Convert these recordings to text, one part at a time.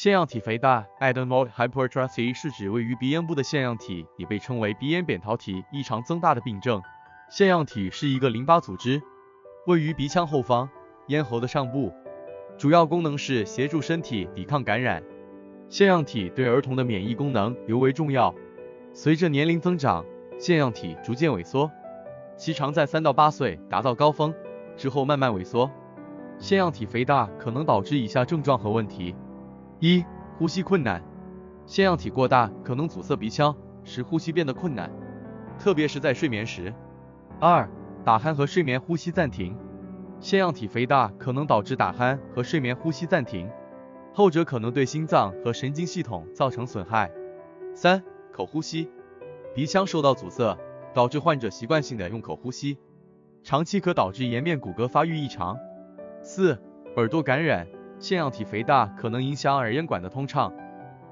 腺样体肥大 （adenoid hypertrophy） 是指位于鼻咽部的腺样体，也被称为鼻咽扁桃体异常增大的病症。腺样体是一个淋巴组织，位于鼻腔后方，咽喉的上部，主要功能是协助身体抵抗感染。腺样体对儿童的免疫功能尤为重要。随着年龄增长，腺样体逐渐萎缩，其常在3到8岁达到高峰，之后慢慢萎缩。腺样体肥大可能导致以下症状和问题：一、呼吸困难。腺样体过大可能阻塞鼻腔，使呼吸变得困难，特别是在睡眠时。二、打鼾和睡眠呼吸暂停。腺样体肥大可能导致打鼾和睡眠呼吸暂停，后者可能对心脏和神经系统造成损害。三、口呼吸。鼻腔受到阻塞，导致患者习惯性的用口呼吸，长期可导致颜面骨骼发育异常。四、耳朵感染。腺样体肥大可能影响耳咽管的通畅，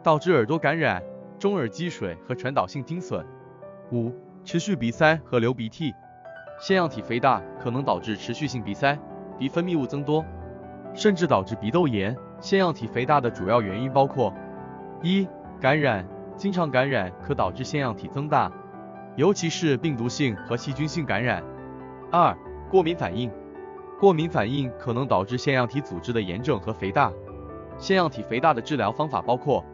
导致耳朵感染、中耳积水和传导性听损。五、持续鼻塞和流鼻涕。腺样体肥大可能导致持续性鼻塞、鼻分泌物增多，甚至导致鼻窦炎。腺样体肥大的主要原因包括：一、感染。经常感染可导致腺样体增大，尤其是病毒性和细菌性感染。二、过敏反应。过敏反应可能导致腺样体组织的炎症和肥大。腺样体肥大的治疗方法包括：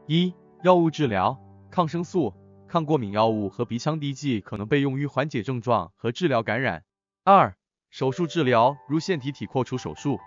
一、药物治疗，抗生素、抗过敏药物和鼻腔滴剂可能被用于缓解症状和治疗感染。二、手术治疗，如腺体体扩除手术。